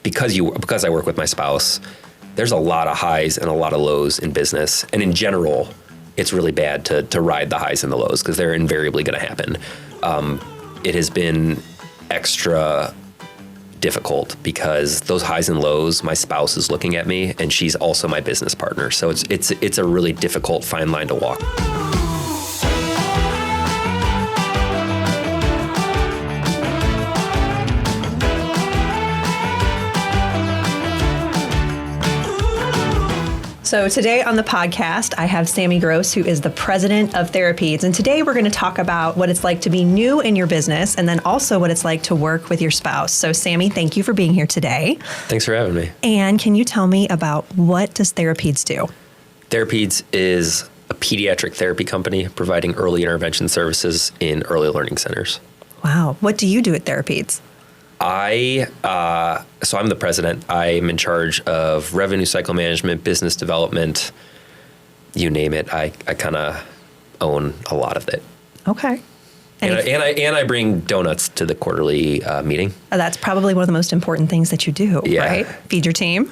because I work with my spouse, there's a lot of highs and a lot of lows in business. And in general, it's really bad to ride the highs and the lows because they're invariably going to happen. It has been extra difficult because those highs and lows, my spouse is looking at me and she's also my business partner. So it's a really difficult fine line to walk. So today on the podcast, I have Sammy Gross, who is the president of Therapedes. And today we're going to talk about what it's like to be new in your business and then also what it's like to work with your spouse. So Sammy, thank you for being here today. Thanks for having me. And can you tell me about what does Therapedes do? Therapedes is a pediatric therapy company providing early intervention services in early learning centers. Wow. What do you do at Therapedes? So I'm the president. I'm in charge of revenue cycle management, business development, you name it. I kind of own a lot of it. Okay. And I bring donuts to the quarterly meeting. That's probably one of the most important things that you do, Yeah. right? Feed your team.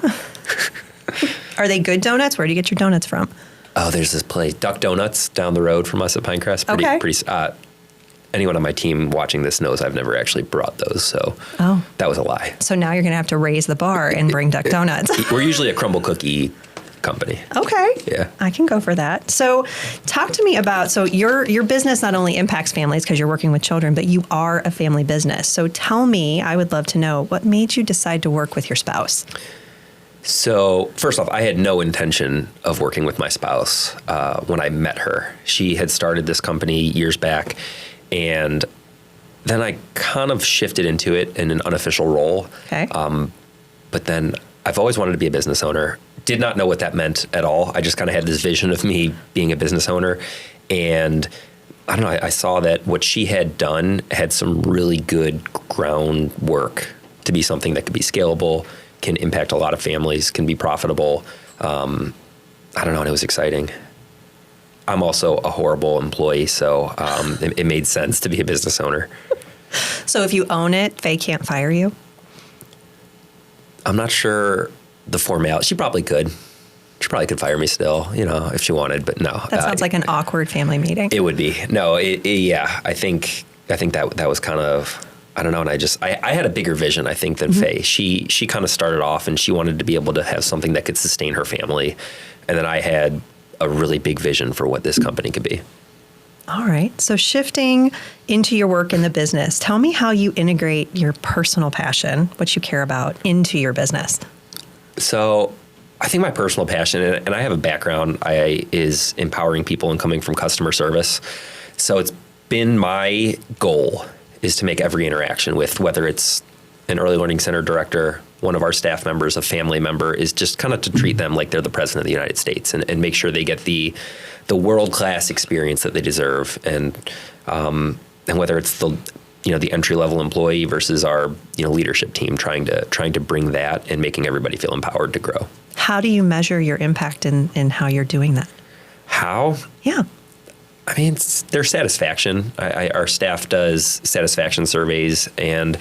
Are they good donuts? Where do you get your donuts from? Oh, there's this place, Duck Donuts, down the road from us at Pinecrest. Anyone on my team watching this knows I've never actually brought those, so that was a lie. So now you're going to have to raise the bar and bring Duck Donuts. We're usually a crumble cookie company. Okay. Yeah. I can go for that. So talk to me about, so your business not only impacts families because you're working with children, but you are a family business. So tell me, I would love to know, what made you decide to work with your spouse? So first off, I had no intention of working with my spouse when I met her. She had started this company years back, and then I kind of shifted into it in an unofficial role. Okay. But then I've always wanted to be a business owner. Did not know what that meant at all. I just kind of had this vision of me being a business owner. And I don't know, I saw that what she had done had some really good groundwork to be something that could be scalable, can impact a lot of families, can be profitable. I don't know, and it was exciting. I'm also a horrible employee, so it made sense to be a business owner. So if you own it, Faye can't fire you? I'm not sure the formality. She probably could. She probably could fire me still, if she wanted, but no. That sounds like an awkward family meeting. It would be. No, yeah. I think that was kind of, I don't know, and I had a bigger vision, I think, than Faye. She kind of started off, and she wanted to be able to have something that could sustain her family, and then I had a really big vision for what this company could be. All right. So shifting into your work in the business, tell me how you integrate your personal passion, what you care about, into your business. So I think my personal passion, and I have a background, is empowering people and coming from customer service. So it's been my goal is to make every interaction with, whether it's an early learning center director, one of our staff members, a family member, is just kind of to treat them like they're the president of the United States and make sure they get the world-class experience that they deserve. And whether it's the entry-level employee versus our leadership team, trying to bring that and making everybody feel empowered to grow. How do you measure your impact in how you're doing that? How? Yeah. I mean, it's their satisfaction. Our staff does satisfaction surveys, and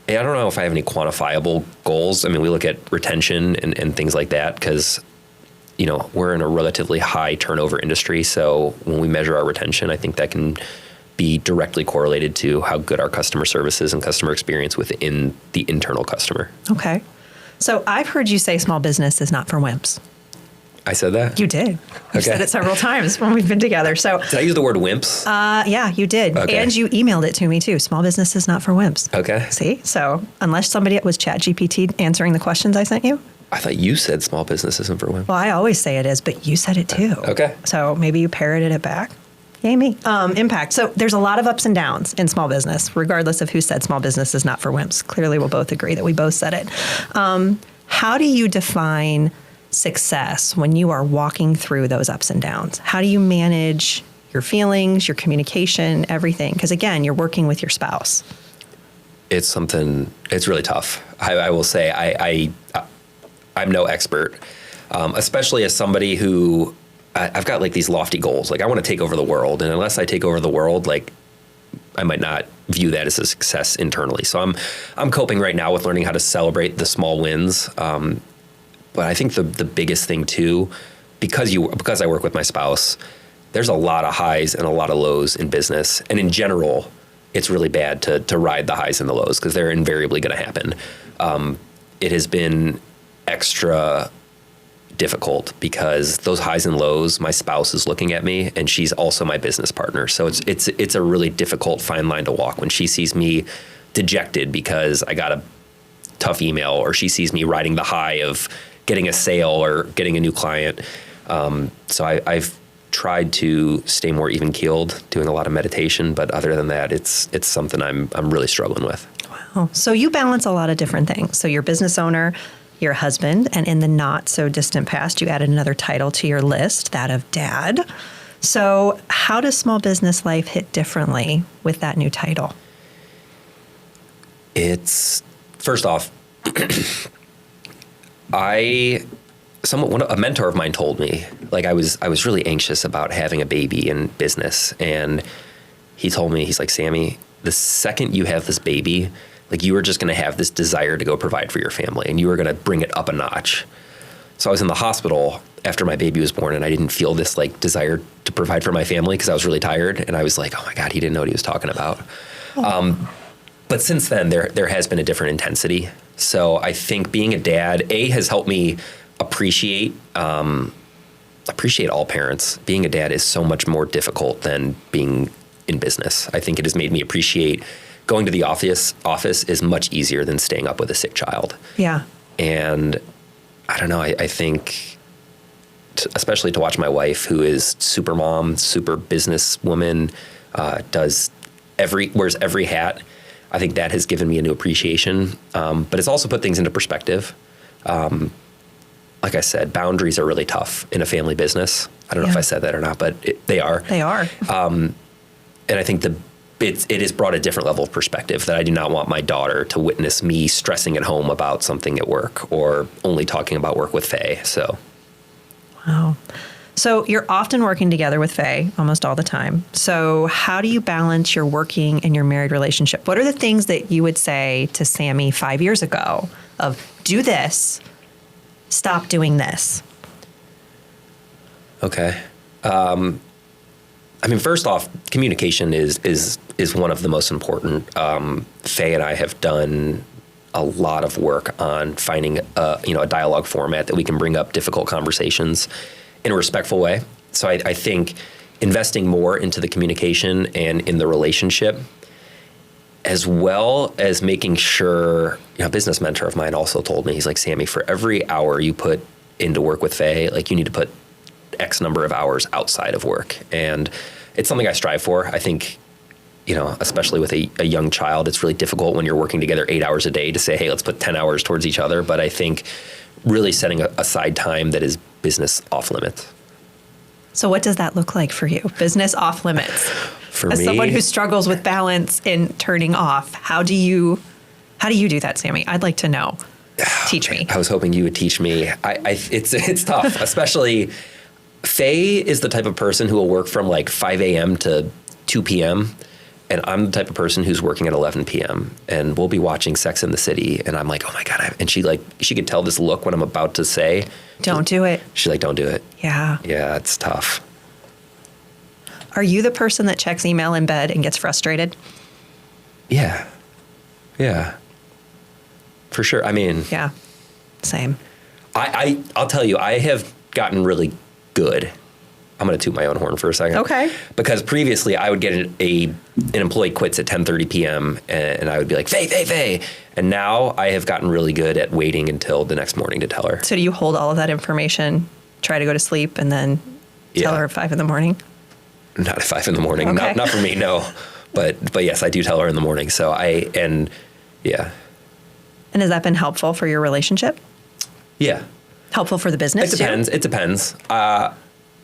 I don't know if I have any quantifiable goals. I mean, we look at retention and things like that because, we're in a relatively high turnover industry. So when we measure our retention, I think that can be directly correlated to how good our customer service is and customer experience within the internal customer. Okay. So I've heard you say small business is not for wimps. I said that? You did. You've said it several times when we've been together. So did I use the word wimps? Yeah, you did. Okay. And you emailed it to me too. Small business is not for wimps. Okay. See? So unless somebody was ChatGPT answering the questions I sent you. I thought you said small business isn't for wimps. Well, I always say it is, but you said it too. Okay. So maybe you parroted it back. Yay me. Impact. So there's a lot of ups and downs in small business, regardless of who said small business is not for wimps. Clearly, we'll both agree that we both said it. How do you define success when you are walking through those ups and downs? How do you manage your feelings, your communication, everything? Because again, you're working with your spouse. It's really tough. I will say I'm no expert, especially as somebody who I've got like these lofty goals. Like I want to take over the world. And unless I take over the world, like might not view that as a success internally. So I'm coping right now with learning how to celebrate the small wins. But I think the biggest thing too, because I work with my spouse, there's a lot of highs and a lot of lows in business. And in general, it's really bad to ride the highs and the lows because they're invariably going to happen. It has been extra difficult because those highs and lows, my spouse is looking at me and she's also my business partner. So it's a really difficult fine line to walk when she sees me dejected because I got a tough email, or she sees me riding the high of getting a sale or getting a new client. So I've tried to stay more even keeled, doing a lot of meditation, but other than that, it's something I'm really struggling with. Wow. So you balance a lot of different things. So you're a business owner, you're a husband, and in the not so distant past, you added another title to your list, that of dad. So how does small business life hit differently with that new title? It's, first off, a mentor of mine told me, like, I was really anxious about having a baby in business, and he told me, he's like, Sammy, the second you have this baby, like, you are just going to have this desire to go provide for your family, and you are going to bring it up a notch. So I was in the hospital after my baby was born, and I didn't feel this like desire to provide for my family because I was really tired, and I was like, oh my God, he didn't know what he was talking about. But since then, there has been a different intensity. So I think being a dad, has helped me appreciate all parents. Being a dad is so much more difficult than being in business. I think it has made me appreciate going to the office is much easier than staying up with a sick child. Yeah. And I don't know, I think, especially to watch my wife, who is super mom, super businesswoman, wears every hat. I think that has given me a new appreciation, but it's also put things into perspective. Like I said, boundaries are really tough in a family business. I don't know if I said that or not, but they are. They are. And I think it has brought a different level of perspective that I do not want my daughter to witness me stressing at home about something at work or only talking about work with Faye. So, wow. So you're often working together with Faye almost all the time. So how do you balance your working and your married relationship? What are the things that you would say to Sammy 5 years ago of do this, stop doing this? Okay. I mean, first off, communication is one of the most important. Faye and I have done a lot of work on finding a dialogue format that we can bring up difficult conversations in a respectful way. So I think investing more into the communication and in the relationship, as well as making sure, a business mentor of mine also told me, he's like, Sammy, for every hour you put into work with Faye, like, you need to put X number of hours outside of work. And it's something I strive for. I think, especially with a young child, it's really difficult when you're working together 8 hours a day to say, hey, let's put 10 hours towards each other. But I think really setting aside time that is business off limits. So what does that look like for you? Business off limits. For As me, someone who struggles with balance in turning off, how do you do that, Sammy? I'd like to know. Teach me. I was hoping you would teach me. It's tough, especially Faye is the type of person who will work from like 5 a.m. to 2 p.m. And I'm the type of person who's working at 11 p.m. and we'll be watching Sex in the City. And I'm like, oh my God. And she could tell this look when I'm about to say, don't do it. She's like, don't do it. Yeah. Yeah, it's tough. Are you the person that checks email in bed and gets frustrated? Yeah. Yeah. For sure. I mean. Yeah. Same. I'll tell you, I have gotten really good. I'm going to toot my own horn for a second. Okay. Because previously I would get an employee quits at 10:30 p.m. and I would be like, Faye. And now I have gotten really good at waiting until the next morning to tell her. So do you hold all of that information, try to go to sleep, and then tell her at 5 a.m? Not at 5 a.m. Okay. Not for me, no. But yes, I do tell her in the morning. So yeah. And has that been helpful for your relationship? Yeah. Helpful for the business too? It depends.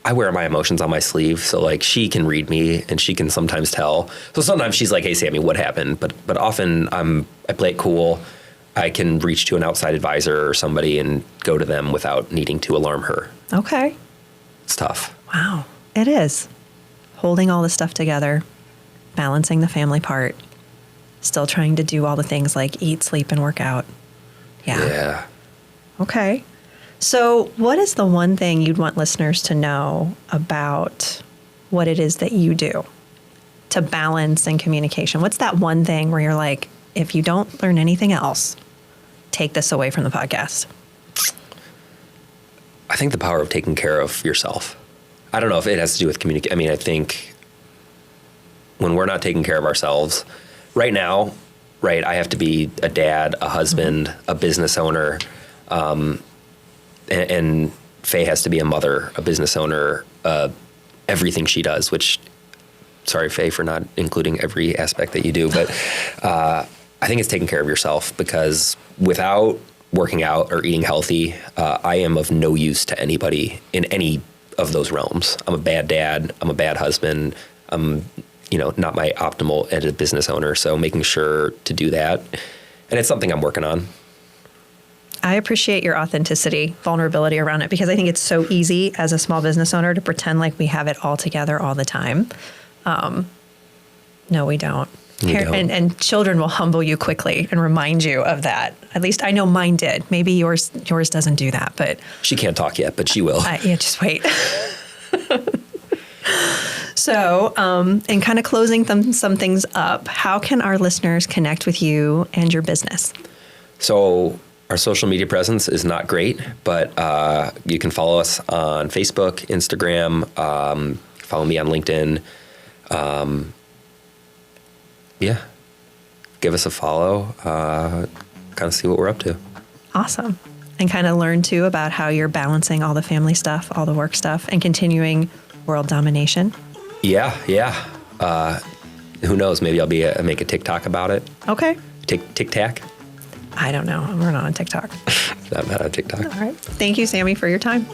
I wear my emotions on my sleeve, so like she can read me and she can sometimes tell. So sometimes she's like, "Hey, Sammy, what happened?" But often I play it cool. I can reach to an outside advisor or somebody and go to them without needing to alarm her. Okay. It's tough. Wow, it is. Holding all this stuff together, balancing the family part, still trying to do all the things like eat, sleep, and work out. Yeah. Okay. So what is the one thing you'd want listeners to know about what it is that you do to balance and communication? What's that one thing where you're like, if you don't learn anything else, take this away from the podcast? I think the power of taking care of yourself. I don't know if it has to do with communication. I mean, I think when we're not taking care of ourselves right now, right, I have to be a dad, a husband, a business owner, and Faye has to be a mother, a business owner, everything she does, which, sorry, Faye, for not including every aspect that you do, but I think it's taking care of yourself, because without working out or eating healthy, I am of no use to anybody in any of those realms. I'm a bad dad. I'm a bad husband. I'm, not my optimal as a business owner. So making sure to do that. And it's something I'm working on. I appreciate your authenticity, vulnerability around it, because I think it's so easy as a small business owner to pretend like we have it all together all the time. No, we don't. And children will humble you quickly and remind you of that. At least I know mine did. Maybe yours doesn't do that, but she can't talk yet, but she will. Yeah, just wait. So, in kind of closing some things up, how can our listeners connect with you and your business? So our social media presence is not great, but you can follow us on Facebook, Instagram, follow me on LinkedIn. Yeah, give us a follow, kind of see what we're up to. Awesome. And kind of learn too about how you're balancing all the family stuff, all the work stuff, and continuing world domination. Yeah. Who knows? Maybe I'll make a TikTok about it. Okay. Tic-tac? I don't know. We're not on TikTok. I'm not on TikTok. All right. Thank you, Sammy, for your time.